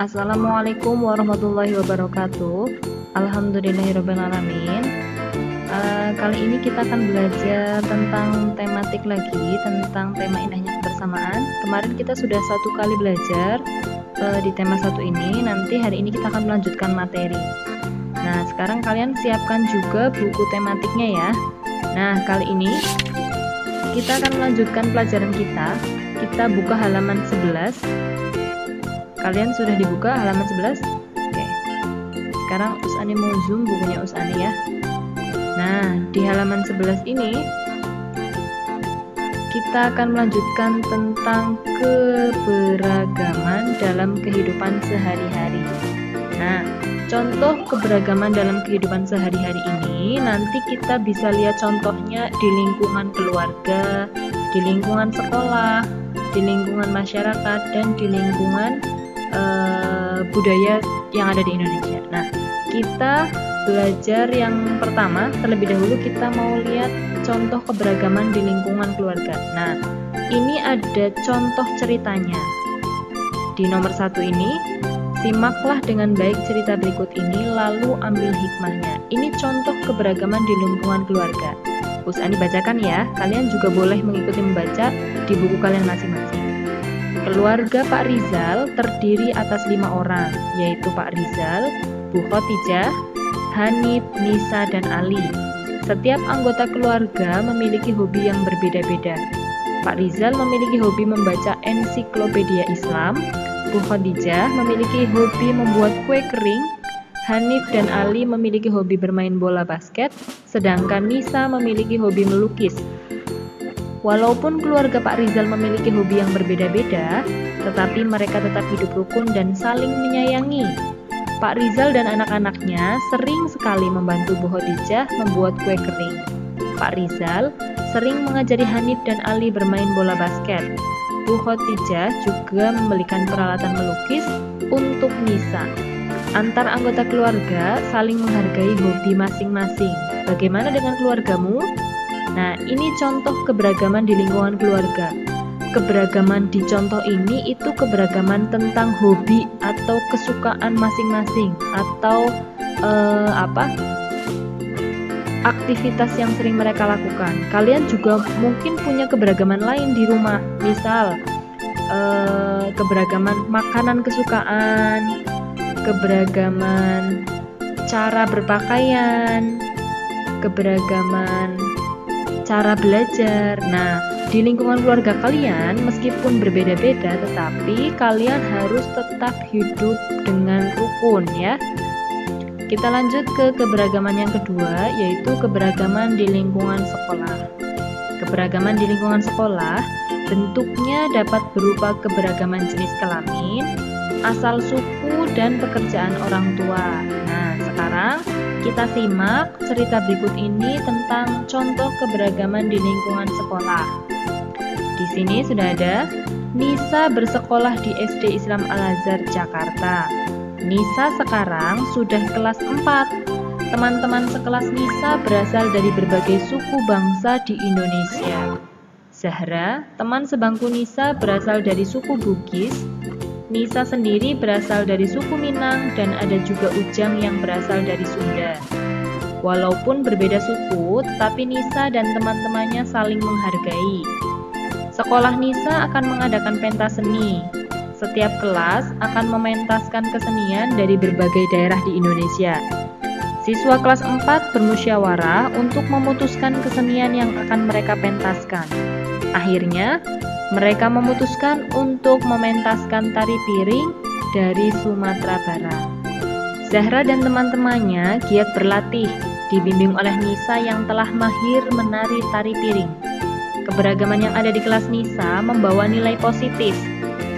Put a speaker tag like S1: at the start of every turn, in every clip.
S1: Assalamualaikum warahmatullahi wabarakatuh. Alhamdulillahirrabbilalamin. Kali ini kita akan belajar tentang tematik lagi, tentang tema indahnya kebersamaan. Kemarin kita sudah satu kali belajar di tema satu ini. Nanti hari ini kita akan melanjutkan materi. Nah, sekarang kalian siapkan juga buku tematiknya ya. Nah, kali ini kita akan melanjutkan pelajaran kita. Kita buka halaman 11. Kalian sudah dibuka halaman 11? Oke. Sekarang Usani mau zoom bukunya Usani ya. Nah, di halaman 11 ini kita akan melanjutkan tentang keberagaman dalam kehidupan sehari-hari. Nah, contoh keberagaman dalam kehidupan sehari-hari ini nanti kita bisa lihat contohnya di lingkungan keluarga, di lingkungan sekolah, di lingkungan masyarakat, dan di lingkungan budaya yang ada di Indonesia. Nah, kita belajar yang pertama. Terlebih dahulu kita mau lihat contoh keberagaman di lingkungan keluarga. Nah, ini ada contoh ceritanya. Di nomor 1 ini, simaklah dengan baik cerita berikut ini, lalu ambil hikmahnya. Ini contoh keberagaman di lingkungan keluarga. Usani bacakan ya, kalian juga boleh mengikuti membaca di buku kalian masing-masing. Keluarga Pak Rizal terdiri atas 5 orang, yaitu Pak Rizal, Bu Khotijah, Hanif, Nisa, dan Ali. Setiap anggota keluarga memiliki hobi yang berbeda-beda. Pak Rizal memiliki hobi membaca ensiklopedia Islam, Bu Khotijah memiliki hobi membuat kue kering, Hanif dan Ali memiliki hobi bermain bola basket, sedangkan Nisa memiliki hobi melukis. Walaupun keluarga Pak Rizal memiliki hobi yang berbeda-beda, tetapi mereka tetap hidup rukun dan saling menyayangi. Pak Rizal dan anak-anaknya sering sekali membantu Bu Khotijah membuat kue kering. Pak Rizal sering mengajari Hanif dan Ali bermain bola basket. Bu Khotijah juga membelikan peralatan melukis untuk Nisa. Antar anggota keluarga saling menghargai hobi masing-masing. Bagaimana dengan keluargamu? Nah, ini contoh keberagaman di lingkungan keluarga. Keberagaman di contoh ini itu keberagaman tentang hobi atau kesukaan masing-masing atau aktivitas yang sering mereka lakukan. Kalian juga mungkin punya keberagaman lain di rumah. Misal keberagaman makanan kesukaan, keberagaman cara berpakaian, keberagaman cara belajar. Nah, di lingkungan keluarga kalian meskipun berbeda-beda, tetapi kalian harus tetap hidup dengan rukun ya. Kita lanjut ke keberagaman yang kedua, yaitu keberagaman di lingkungan sekolah. Keberagaman di lingkungan sekolah bentuknya dapat berupa keberagaman jenis kelamin, asal suku, dan pekerjaan orang tua. Nah, sekarang kita simak cerita berikut ini tentang contoh keberagaman di lingkungan sekolah. Di sini sudah ada Nisa bersekolah di SD Islam Al-Azhar, Jakarta. Nisa sekarang sudah kelas 4. Teman-teman sekelas Nisa berasal dari berbagai suku bangsa di Indonesia. Zahra, teman sebangku Nisa, berasal dari suku Bugis. Nisa sendiri berasal dari suku Minang, dan ada juga Ujang yang berasal dari Sunda. Walaupun berbeda suku, tetapi Nisa dan teman-temannya saling menghargai. Sekolah Nisa akan mengadakan pentas seni. Setiap kelas akan mementaskan kesenian dari berbagai daerah di Indonesia. Siswa kelas 4 bermusyawarah untuk memutuskan kesenian yang akan mereka pentaskan. Akhirnya, mereka memutuskan untuk mementaskan tari piring dari Sumatera Barat. Zahra dan teman-temannya giat berlatih, dibimbing oleh Nisa yang telah mahir menari tari piring. Keberagaman yang ada di kelas Nisa membawa nilai positif.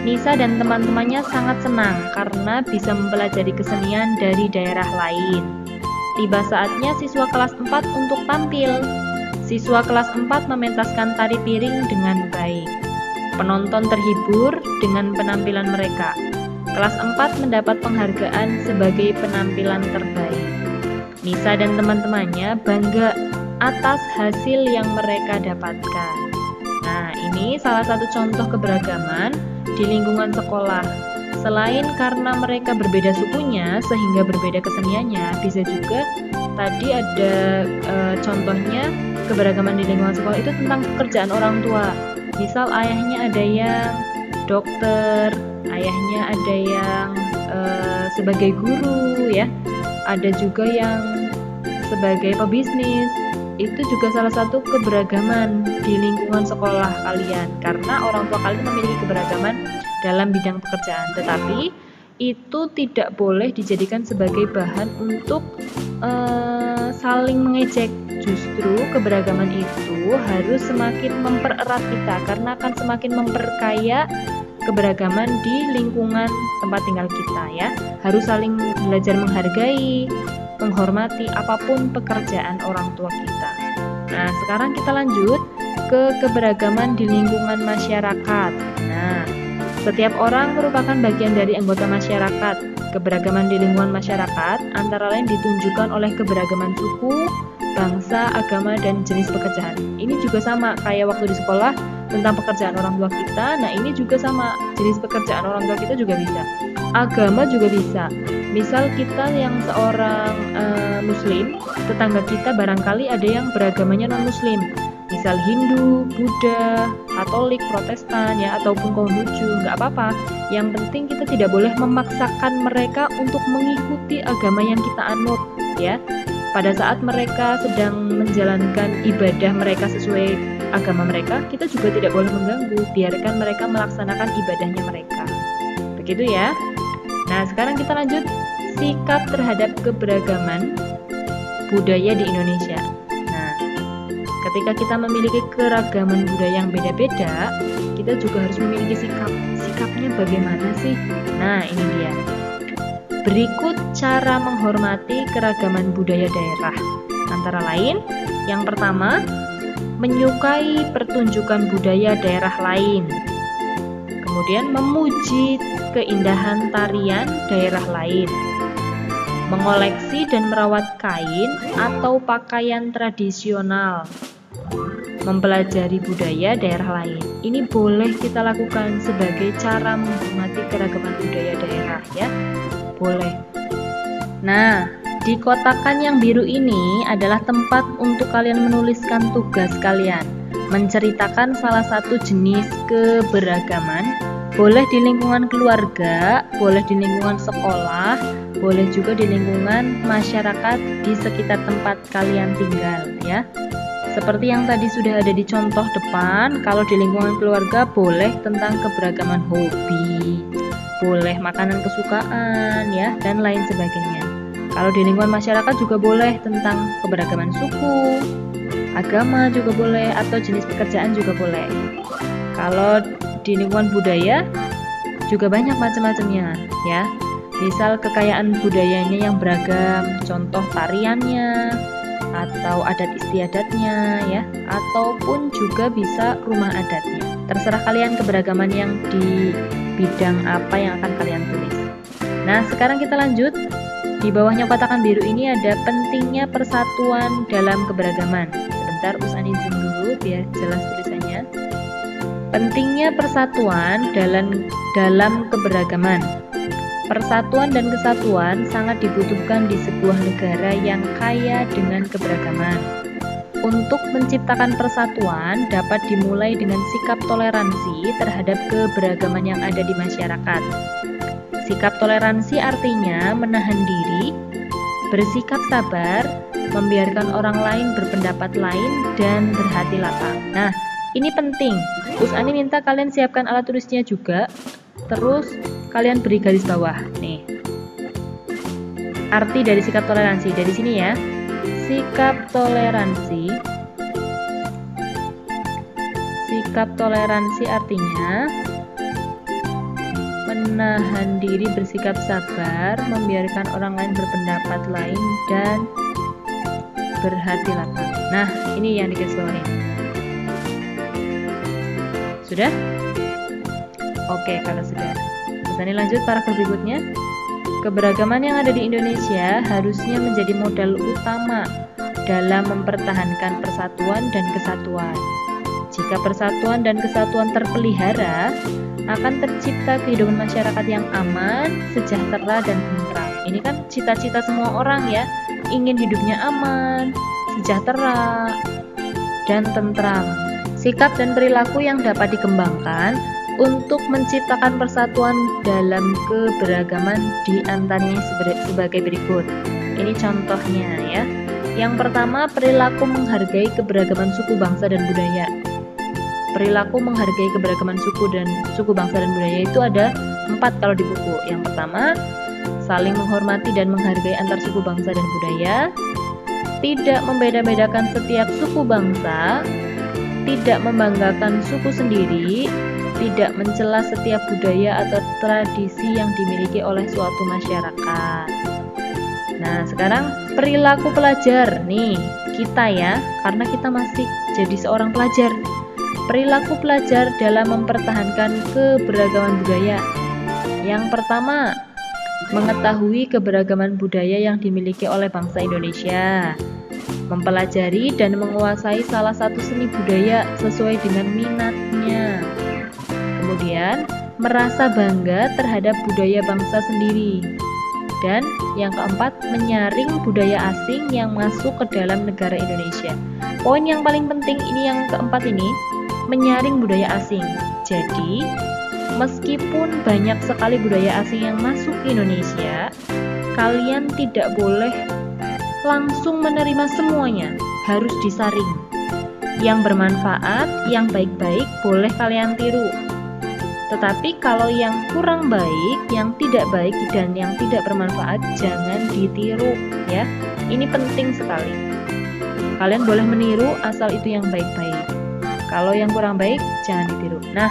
S1: Nisa dan teman-temannya sangat senang karena bisa mempelajari kesenian dari daerah lain. Tiba saatnya siswa kelas 4 untuk tampil. Siswa kelas 4 mementaskan tari piring dengan baik. Penonton terhibur dengan penampilan mereka. Kelas 4 mendapat penghargaan sebagai penampilan terbaik. Nisa dan teman-temannya bangga atas hasil yang mereka dapatkan. Nah, ini salah satu contoh keberagaman di lingkungan sekolah. Selain karena mereka berbeda sukunya sehingga berbeda keseniannya, bisa juga tadi ada contohnya keberagaman di lingkungan sekolah itu tentang pekerjaan orang tua. Misal ayahnya ada yang dokter, ayahnya ada yang sebagai guru ya, ada juga yang sebagai pebisnis. Itu juga salah satu keberagaman di lingkungan sekolah kalian, karena orang tua kalian memiliki keberagaman dalam bidang pekerjaan. Tetapi itu tidak boleh dijadikan sebagai bahan untuk saling mengejek. Justru keberagaman itu harus semakin mempererat kita, karena akan semakin memperkaya keberagaman di lingkungan tempat tinggal kita ya. Harus saling belajar menghargai, menghormati apapun pekerjaan orang tua kita. Nah, sekarang kita lanjut ke keberagaman di lingkungan masyarakat. Nah, setiap orang merupakan bagian dari anggota masyarakat. Keberagaman di lingkungan masyarakat antara lain ditunjukkan oleh keberagaman suku, bangsa, agama, dan jenis pekerjaan. Ini juga sama kayak waktu di sekolah tentang pekerjaan orang tua kita. Nah, ini juga sama, jenis pekerjaan orang tua kita juga bisa. Agama juga bisa. Misal kita yang seorang muslim, tetangga kita barangkali ada yang beragamanya non-muslim. Misal Hindu, Buddha, Katolik, Protestan ya, ataupun Konghucu, nggak apa-apa. Yang penting kita tidak boleh memaksakan mereka untuk mengikuti agama yang kita anut ya. Pada saat mereka sedang menjalankan ibadah mereka sesuai agama mereka, kita juga tidak boleh mengganggu. Biarkan mereka melaksanakan ibadahnya mereka. Begitu ya. Nah, sekarang kita lanjut sikap terhadap keberagaman budaya di Indonesia. Nah, ketika kita memiliki keragaman budaya yang beda-beda, kita juga harus memiliki sikapnya bagaimana sih? Nah, ini dia. Berikut cara menghormati keragaman budaya daerah. Antara lain, yang pertama, menyukai pertunjukan budaya daerah lain. Kemudian memuji keindahan tarian daerah lain. Mengoleksi dan merawat kain atau pakaian tradisional. Mempelajari budaya daerah lain. Ini boleh kita lakukan sebagai cara menghormati keragaman budaya daerah ya. Boleh. Nah, di kotakan yang biru ini adalah tempat untuk kalian menuliskan tugas kalian. Menceritakan salah satu jenis keberagaman. Boleh di lingkungan keluarga, boleh di lingkungan sekolah, boleh juga di lingkungan masyarakat di sekitar tempat kalian tinggal ya. Seperti yang tadi sudah ada di contoh depan, kalau di lingkungan keluarga boleh tentang keberagaman hobi, boleh makanan kesukaan ya, dan lain sebagainya. Kalau di lingkungan masyarakat juga boleh tentang keberagaman suku, agama juga boleh, atau jenis pekerjaan juga boleh. Kalau di lingkungan budaya juga banyak macam-macamnya ya. Misal kekayaan budayanya yang beragam, contoh tariannya atau adat istiadatnya ya, ataupun juga bisa rumah adatnya. Terserah kalian keberagaman yang di bidang apa yang akan kalian tulis. Nah, sekarang kita lanjut. Di bawahnya kotakan biru ini ada pentingnya persatuan dalam keberagaman. Sebentar, Usani zoom dulu biar jelas tulisannya. Pentingnya persatuan dalam keberagaman. Persatuan dan kesatuan sangat dibutuhkan di sebuah negara yang kaya dengan keberagaman. Untuk menciptakan persatuan dapat dimulai dengan sikap toleransi terhadap keberagaman yang ada di masyarakat. Sikap toleransi artinya menahan diri, bersikap sabar, membiarkan orang lain berpendapat lain, dan berhati lapang. Nah, ini penting. Usani minta kalian siapkan alat tulisnya juga. Terus kalian beri garis bawah. Nih. Arti dari sikap toleransi dari sini ya. Sikap toleransi. Sikap toleransi artinya menahan diri, bersikap sabar, membiarkan orang lain berpendapat lain, dan berhati lapang. Nah, ini yang digarisbawahi. Sudah? Oke, kalau sudah. Usani lanjut paragraf berikutnya. Keberagaman yang ada di Indonesia harusnya menjadi modal utama dalam mempertahankan persatuan dan kesatuan. Jika persatuan dan kesatuan terpelihara, akan tercipta kehidupan masyarakat yang aman, sejahtera, dan tentram. Ini kan cita-cita semua orang ya, ingin hidupnya aman, sejahtera, dan tentram. Sikap dan perilaku yang dapat dikembangkan untuk menciptakan persatuan dalam keberagaman di antaranya sebagai berikut. Ini contohnya ya. Yang pertama, perilaku menghargai keberagaman suku, bangsa, dan budaya. Perilaku menghargai keberagaman suku, bangsa, dan budaya itu ada 4 kalau di buku. Yang pertama, saling menghormati dan menghargai antar suku, bangsa, dan budaya. Tidak membeda-bedakan setiap suku bangsa, tidak membanggakan suku sendiri, tidak mencela setiap budaya atau tradisi yang dimiliki oleh suatu masyarakat. Nah, sekarang perilaku pelajar nih, kita ya, karena kita masih jadi seorang pelajar. Perilaku pelajar dalam mempertahankan keberagaman budaya. Yang pertama, mengetahui keberagaman budaya yang dimiliki oleh bangsa Indonesia. Mempelajari dan menguasai salah satu seni budaya sesuai dengan minatnya. Kemudian, merasa bangga terhadap budaya bangsa sendiri. Dan yang keempat, menyaring budaya asing yang masuk ke dalam negara Indonesia. Poin yang paling penting ini yang keempat ini, menyaring budaya asing. Jadi, meskipun banyak sekali budaya asing yang masuk ke Indonesia, kalian tidak boleh langsung menerima semuanya, harus disaring. Yang bermanfaat, yang baik-baik boleh kalian tiru. Tetapi kalau yang kurang baik, yang tidak baik dan yang tidak bermanfaat jangan ditiru ya. Ini penting sekali. Kalian boleh meniru asal itu yang baik-baik. Kalau yang kurang baik jangan ditiru. Nah,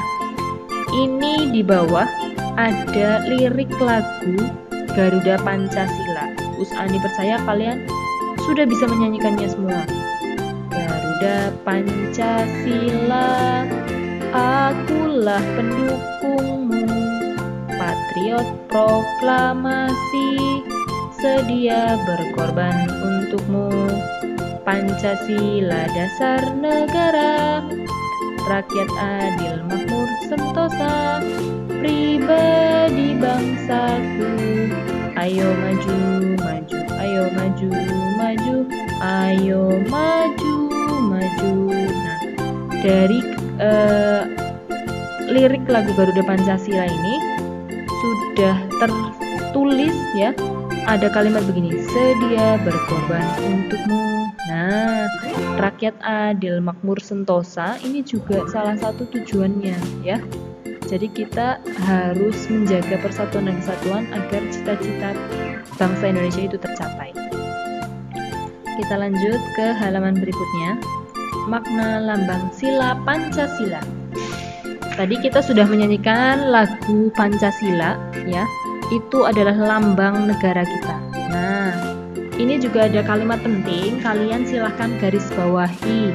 S1: ini di bawah ada lirik lagu Garuda Pancasila. Ani percaya kalian sudah bisa menyanyikannya semua. Garuda Pancasila, akulah pendukungmu, patriot proklamasi, sedia berkorban untukmu. Pancasila dasar negara, rakyat adil makmur sentosa, pribadi bangsaku. Ayo maju, maju, ayo maju, maju, ayo maju, maju. Nah, dari lirik lagu Garuda Pancasila ini sudah tertulis ya, ada kalimat begini, sedia berkorban untukmu. Nah, rakyat adil makmur sentosa ini juga salah satu tujuannya ya. Jadi kita harus menjaga persatuan dan kesatuan agar cita-cita bangsa Indonesia itu tercapai. Kita lanjut ke halaman berikutnya. Makna lambang sila Pancasila. Tadi kita sudah menyanyikan lagu Pancasila ya. Itu adalah lambang negara kita. Nah, ini juga ada kalimat penting, kalian silahkan garis bawahi.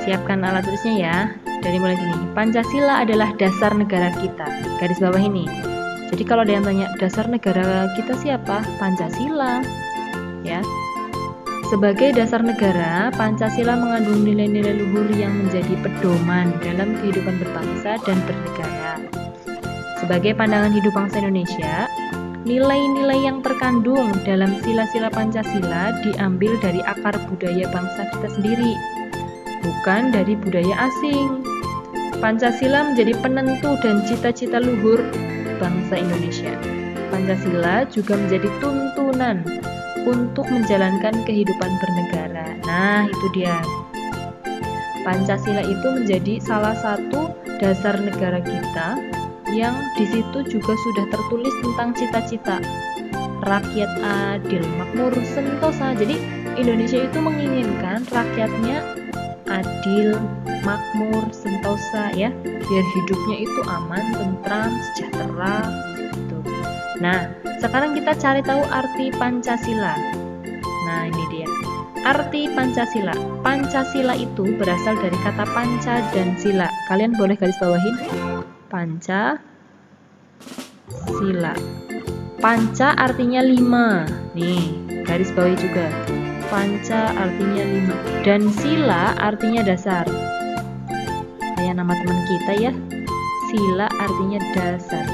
S1: Siapkan alat tulisnya ya. Dari mulai sini, Pancasila adalah dasar negara kita. Garis bawah ini. Jadi kalau ada yang tanya, dasar negara kita siapa? Pancasila. Ya. Sebagai dasar negara, Pancasila mengandung nilai-nilai luhur yang menjadi pedoman dalam kehidupan berbangsa dan bernegara. Sebagai pandangan hidup bangsa Indonesia, nilai-nilai yang terkandung dalam sila-sila Pancasila diambil dari akar budaya bangsa kita sendiri, bukan dari budaya asing. Pancasila menjadi penentu dan cita-cita luhur bangsa Indonesia. Pancasila juga menjadi tuntunan untuk menjalankan kehidupan bernegara. Nah, itu dia. Pancasila itu menjadi salah satu dasar negara kita yang di situ juga sudah tertulis tentang cita-cita rakyat adil, makmur, sentosa. Jadi Indonesia itu menginginkan rakyatnya adil, makmur, sentosa ya, biar hidupnya itu aman, tentram, sejahtera gitu. Nah, sekarang kita cari tahu arti Pancasila. Nah, ini dia. Arti Pancasila. Pancasila itu berasal dari kata panca dan sila. Kalian boleh garis bawahin Pancasila. Panca artinya 5. Nih, garis bawahi juga. Panca artinya 5 dan sila artinya dasar. kayak nama teman kita ya. Sila artinya dasar.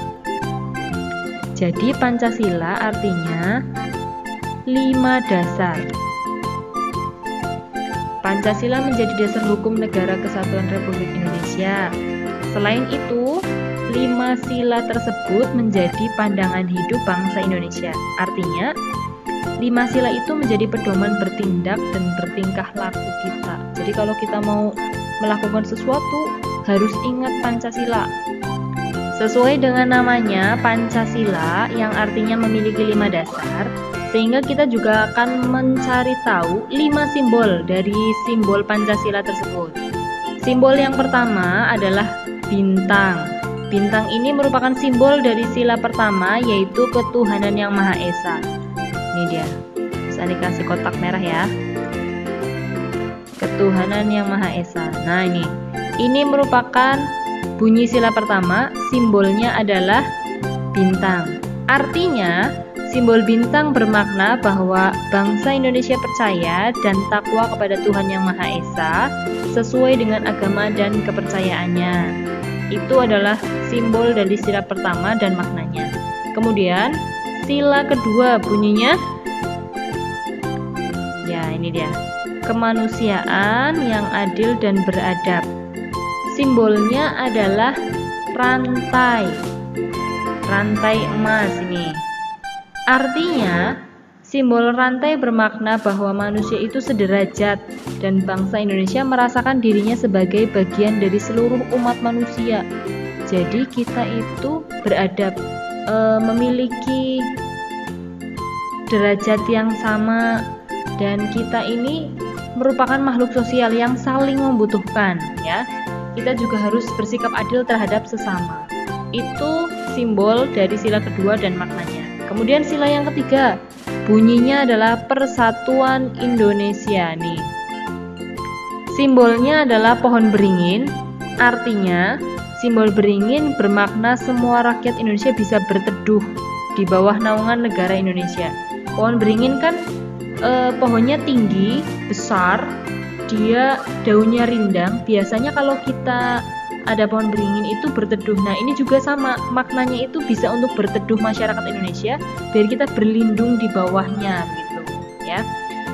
S1: Jadi Pancasila artinya 5 dasar. Pancasila menjadi dasar hukum Negara Kesatuan Republik Indonesia. Selain itu, 5 sila tersebut menjadi pandangan hidup bangsa Indonesia. Artinya, 5 sila itu menjadi pedoman bertindak dan bertingkah laku kita. Jadi kalau kita mau melakukan sesuatu, harus ingat Pancasila. Sesuai dengan namanya, Pancasila yang artinya memiliki 5 dasar, sehingga kita juga akan mencari tahu 5 simbol dari simbol Pancasila tersebut. Simbol yang pertama adalah bintang. Bintang ini merupakan simbol dari sila pertama, yaitu ketuhanan yang Maha Esa. Ini dia, bisa dikasih kotak merah ya. Ketuhanan yang Maha Esa. Nah ini merupakan bunyi sila pertama, simbolnya adalah bintang. Artinya, simbol bintang bermakna bahwa bangsa Indonesia percaya dan takwa kepada Tuhan Yang Maha Esa sesuai dengan agama dan kepercayaannya. Itu adalah simbol dari sila pertama dan maknanya. Kemudian, sila kedua bunyinya, ya ini dia, kemanusiaan yang adil dan beradab. Simbolnya adalah rantai emas ini. Artinya, simbol rantai bermakna bahwa manusia itu sederajat dan bangsa Indonesia merasakan dirinya sebagai bagian dari seluruh umat manusia. Jadi kita itu beradab, memiliki derajat yang sama, dan kita ini merupakan makhluk sosial yang saling membutuhkan ya. Kita juga harus bersikap adil terhadap sesama. Itu simbol dari sila kedua dan maknanya. Kemudian sila yang ketiga, bunyinya adalah Persatuan Indonesia nih. Simbolnya adalah pohon beringin. Artinya, simbol beringin bermakna semua rakyat Indonesia bisa berteduh di bawah naungan negara Indonesia. Pohon beringin kan pohonnya tinggi, besar, dia daunnya rindang. Biasanya kalau kita ada pohon beringin itu berteduh. Nah ini juga sama, maknanya itu bisa untuk berteduh masyarakat Indonesia biar kita berlindung di bawahnya gitu ya.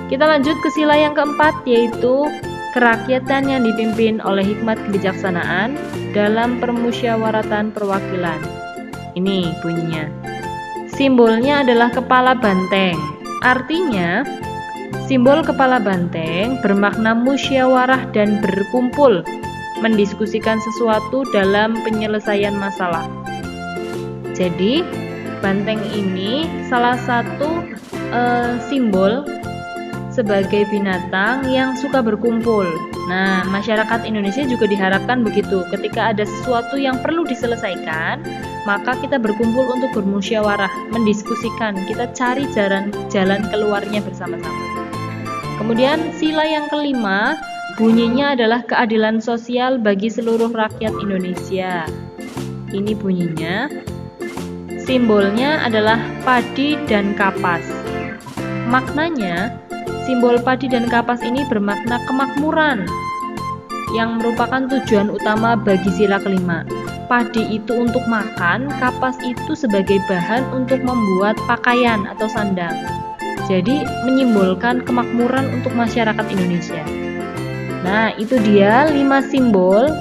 S1: Kita lanjut ke sila yang keempat, yaitu kerakyatan yang dipimpin oleh hikmat kebijaksanaan dalam permusyawaratan perwakilan. Ini bunyinya. Simbolnya adalah kepala banteng. Artinya, simbol kepala banteng bermakna musyawarah dan berkumpul, mendiskusikan sesuatu dalam penyelesaian masalah. Jadi, banteng ini salah satu simbol sebagai binatang yang suka berkumpul. Nah, masyarakat Indonesia juga diharapkan begitu. Ketika ada sesuatu yang perlu diselesaikan, maka kita berkumpul untuk bermusyawarah, mendiskusikan, kita cari jalan keluarnya bersama-sama. Kemudian sila yang kelima, bunyinya adalah keadilan sosial bagi seluruh rakyat Indonesia. Ini bunyinya. Simbolnya adalah padi dan kapas. Maknanya, simbol padi dan kapas ini bermakna kemakmuran, yang merupakan tujuan utama bagi sila kelima. Padi itu untuk makan, kapas itu sebagai bahan untuk membuat pakaian atau sandang. Jadi menyimbolkan kemakmuran untuk masyarakat Indonesia. Nah, itu dia 5 simbol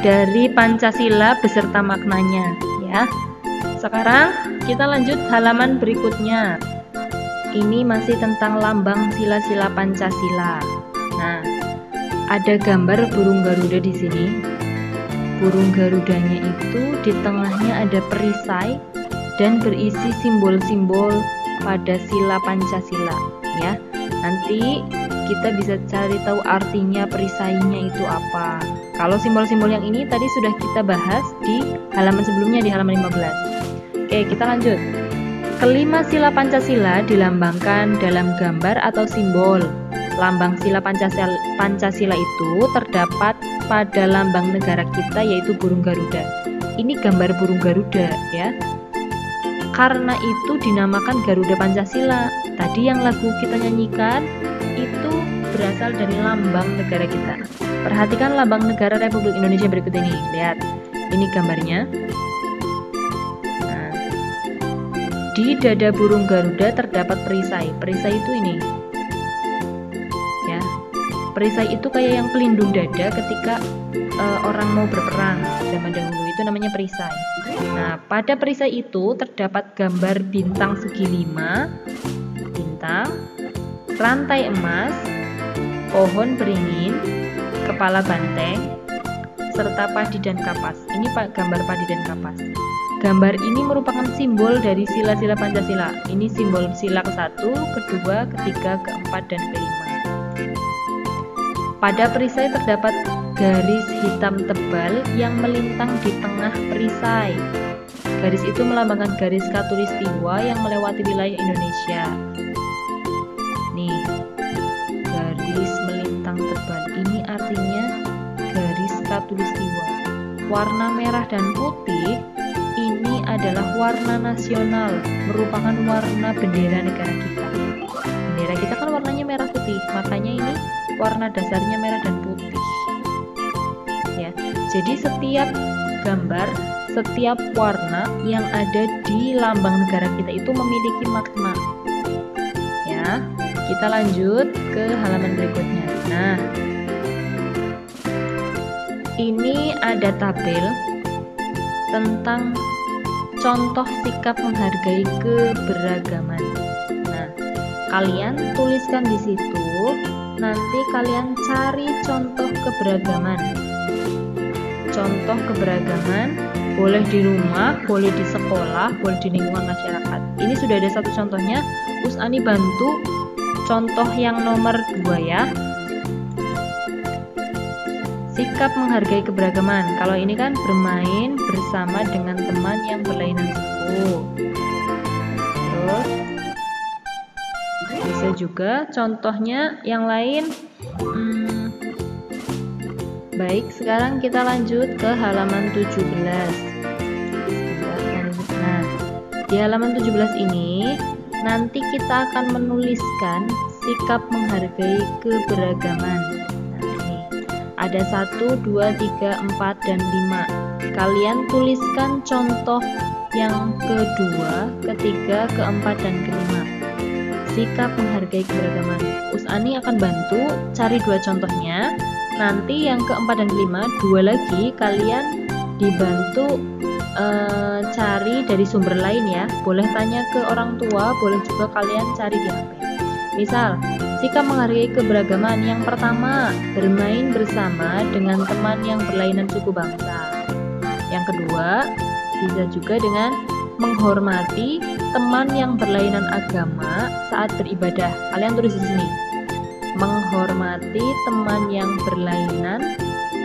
S1: dari Pancasila beserta maknanya ya. Sekarang kita lanjut halaman berikutnya. Ini masih tentang lambang sila-sila Pancasila. Nah, ada gambar burung Garuda di sini. Burung Garudanya itu di tengahnya ada perisai dan berisi simbol-simbol pada sila Pancasila ya. Nanti kita bisa cari tahu artinya perisainya itu apa. Kalau simbol-simbol yang ini tadi sudah kita bahas di halaman sebelumnya, di halaman 15. Oke, kita lanjut. Kelima sila Pancasila dilambangkan dalam gambar atau simbol. Lambang sila Pancasila itu terdapat pada lambang negara kita, yaitu burung Garuda. Ini gambar burung Garuda ya. Karena itu dinamakan Garuda Pancasila. Tadi yang lagu kita nyanyikan itu berasal dari lambang negara kita. Perhatikan lambang negara Republik Indonesia berikut ini. Lihat, ini gambarnya. Nah, di dada burung Garuda terdapat perisai. Perisai itu ini. Ya, perisai itu kayak yang pelindung dada ketika orang mau berperang zaman dahulu, itu namanya perisai. Nah, pada perisai itu terdapat gambar bintang segi 5, bintang, rantai emas, pohon beringin, kepala banteng, serta padi dan kapas. Ini gambar padi dan kapas. Gambar ini merupakan simbol dari sila-sila Pancasila. Ini simbol sila ke-1, kedua, ketiga, keempat, dan kelima. Pada perisai terdapat garis hitam tebal yang melintang di tengah perisai. Garis itu melambangkan garis khatulistiwa yang melewati wilayah Indonesia. Nih, garis melintang tebal ini artinya garis khatulistiwa. Warna merah dan putih ini adalah warna nasional, merupakan warna bendera negara kita. Bendera kita kan warnanya merah putih, makanya ini warna dasarnya merah dan putih. Ya, jadi setiap gambar, setiap warna yang ada di lambang negara kita itu memiliki makna. Ya, kita lanjut ke halaman berikutnya. Nah, ini ada tabel tentang contoh sikap menghargai keberagaman. Nah, kalian tuliskan di situ. Nanti kalian cari contoh keberagaman. Contoh keberagaman boleh di rumah, boleh di sekolah, boleh di lingkungan masyarakat. Ini sudah ada satu contohnya. Usani bantu contoh yang nomor 2 ya. Sikap menghargai keberagaman. Kalau ini kan bermain bersama dengan teman yang berlainan suku. Terus bisa juga contohnya yang lain. Baik, sekarang kita lanjut ke halaman 17. Nah, di halaman 17 ini nanti kita akan menuliskan sikap menghargai keberagaman. Nah, ini ada 1, 2, 3, 4, dan 5. Kalian tuliskan contoh yang kedua, ketiga, keempat, dan kelima. Sikap menghargai keberagaman. Usani akan bantu cari 2 contohnya. Nanti yang keempat dan kelima, 2 lagi kalian dibantu cari dari sumber lain ya. Boleh tanya ke orang tua, boleh juga kalian cari di HP. Misal, sikap menghargai keberagaman yang pertama, bermain bersama dengan teman yang berlainan suku bangsa. Yang kedua, bisa juga dengan menghormati teman yang berlainan agama saat beribadah. Kalian tulis di sini. Menghormati teman yang berlainan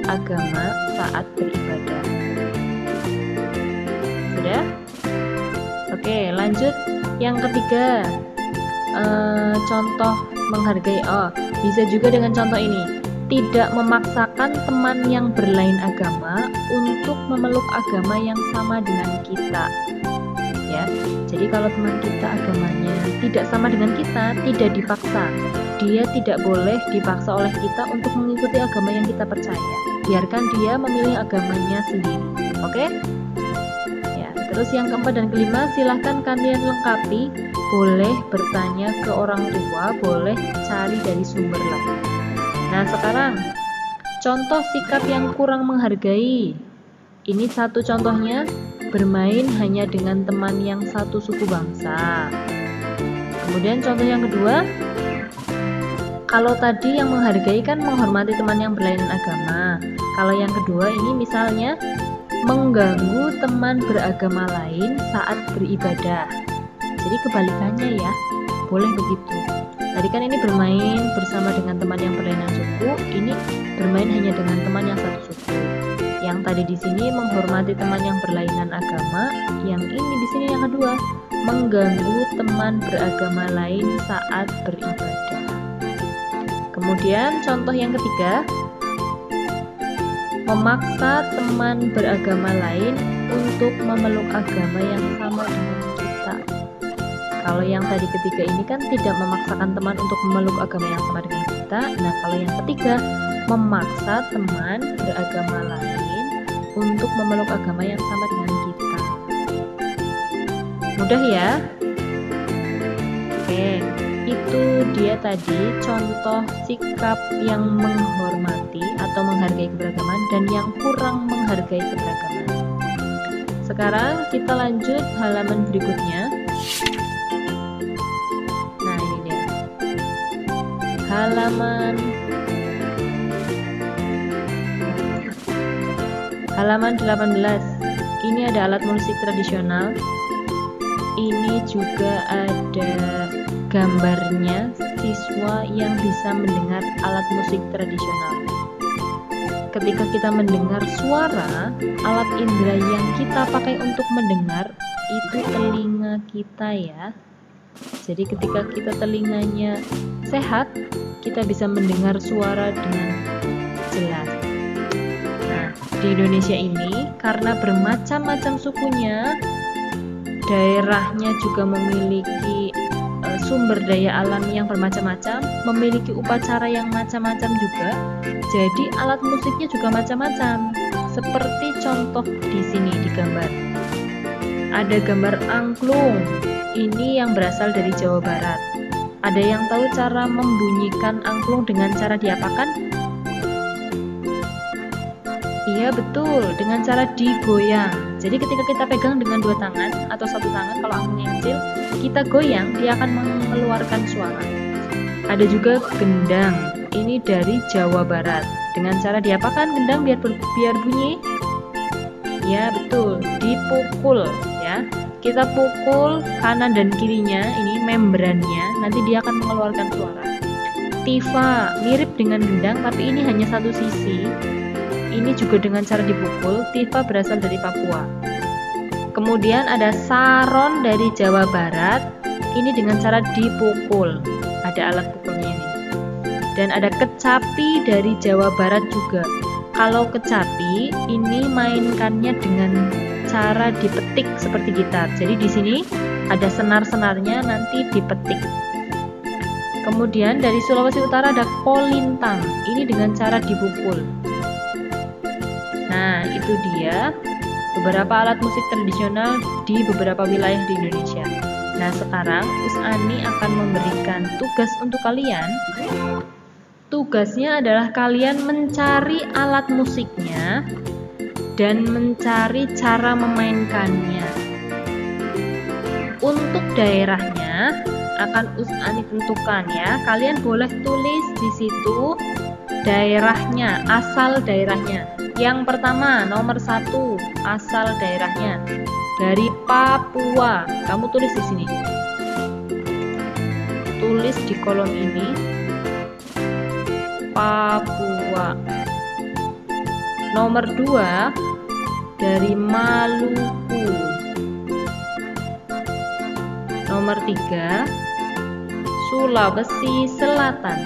S1: agama saat beribadah. Sudah? Oke, lanjut yang ketiga. Contoh menghargai. Bisa juga dengan contoh ini. Tidak memaksakan teman yang berlain agama untuk memeluk agama yang sama dengan kita. Ya, jadi kalau teman kita agamanya tidak sama dengan kita, tidak dipaksa. Dia tidak boleh dipaksa oleh kita untuk mengikuti agama yang kita percaya. Biarkan dia memilih agamanya sendiri. Oke? Ya, terus yang keempat dan kelima, silahkan kalian lengkapi. Boleh bertanya ke orang tua, boleh cari dari sumber lain. Nah, sekarang contoh sikap yang kurang menghargai. Ini satu contohnya, bermain hanya dengan teman yang satu suku bangsa. Kemudian contoh yang kedua, kalau tadi yang menghargai kan menghormati teman yang berlainan agama. Kalau yang kedua ini misalnya mengganggu teman beragama lain saat beribadah. Jadi kebalikannya ya, boleh begitu. Tadi kan ini bermain bersama dengan teman yang berlainan suku, ini bermain hanya dengan teman yang satu suku. Yang tadi di sini menghormati teman yang berlainan agama, yang ini di sini yang kedua, mengganggu teman beragama lain saat beribadah. Kemudian contoh yang ketiga, memaksa teman beragama lain untuk memeluk agama yang sama dengan kita. Kalau yang tadi ketiga ini kan tidak memaksakan teman untuk memeluk agama yang sama dengan kita. Nah, kalau yang ketiga, memaksa teman beragama lain untuk memeluk agama yang sama dengan kita. Mudah ya? Oke, itu dia tadi contoh sikap yang menghormati atau menghargai keberagaman dan yang kurang menghargai keberagaman. Sekarang kita lanjut halaman berikutnya. Nah, ini dia. Halaman 18. Ini ada alat musik tradisional. Ini juga ada gambarnya siswa yang bisa mendengar alat musik tradisional. Ketika kita mendengar suara, alat indera yang kita pakai untuk mendengar itu telinga kita ya. Jadi ketika kita telinganya sehat, kita bisa mendengar suara dengan jelas. Nah, di Indonesia ini karena bermacam-macam sukunya, daerahnya juga memiliki sumber daya alam yang bermacam-macam, memiliki upacara yang macam-macam juga. Jadi alat musiknya juga macam-macam. Seperti contoh di sini di gambar. Ada gambar angklung. Ini yang berasal dari Jawa Barat. Ada yang tahu cara membunyikan angklung dengan cara diapakan? Iya betul, dengan cara digoyang. Jadi ketika kita pegang dengan dua tangan atau satu tangan, kalau angklungnya kecil, kita goyang, dia akan mengeluarkan suara. Ada juga gendang, ini dari Jawa Barat. Dengan cara diapakan gendang biar bunyi? Ya betul, dipukul ya. Kita pukul kanan dan kirinya, ini membrannya, nanti dia akan mengeluarkan suara. Tifa, mirip dengan gendang tapi ini hanya satu sisi. Ini juga dengan cara dipukul. Tifa berasal dari Papua. Kemudian ada saron dari Jawa Barat. Ini dengan cara dipukul. Ada alat pukulnya ini. Dan ada kecapi dari Jawa Barat juga. Kalau kecapi ini mainkannya dengan cara dipetik seperti gitar. Jadi di sini ada senar-senarnya, nanti dipetik. Kemudian dari Sulawesi Utara ada kolintang. Ini dengan cara dipukul. Nah, itu dia beberapa alat musik tradisional di beberapa wilayah di Indonesia. Nah, sekarang Usani akan memberikan tugas untuk kalian. Tugasnya adalah kalian mencari alat musiknya dan mencari cara memainkannya. Untuk daerahnya akan Usani tentukan ya. Kalian boleh tulis di situ daerahnya, asal daerahnya. Yang pertama, nomor 1, asal daerahnya dari Papua. Kamu tulis di sini. Tulis di kolom ini Papua. Nomor 2, dari Maluku. Nomor 3, Sulawesi Selatan.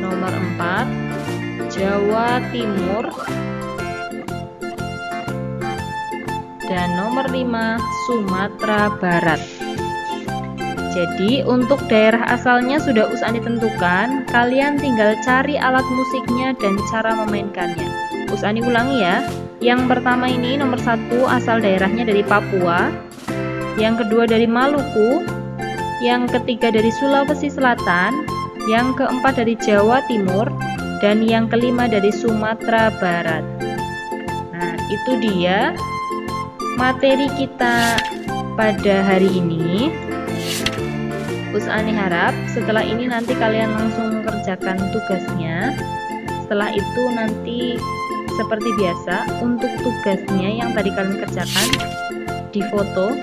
S1: Nomor 4, Jawa Timur. Dan nomor 5, Sumatera Barat. Jadi untuk daerah asalnya sudah Usani tentukan, kalian tinggal cari alat musiknya dan cara memainkannya. Usani ulangi ya. Yang pertama ini nomor 1, asal daerahnya dari Papua. Yang kedua dari Maluku. Yang ketiga dari Sulawesi Selatan. Yang keempat dari Jawa Timur. Dan yang kelima dari Sumatera Barat. Nah, itu dia materi kita pada hari ini. Usani harap setelah ini nanti kalian langsung mengerjakan tugasnya. Setelah itu nanti seperti biasa untuk tugasnya yang tadi kalian kerjakan difoto,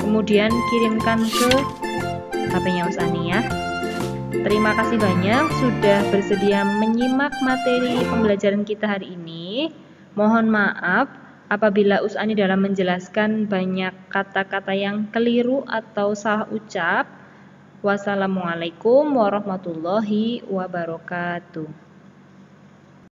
S1: kemudian kirimkan ke HP-nya Usani ya. Terima kasih banyak sudah bersedia menyimak materi pembelajaran kita hari ini. Mohon maaf apabila Usani dalam menjelaskan banyak kata-kata yang keliru atau salah ucap. Wassalamualaikum warahmatullahi wabarakatuh.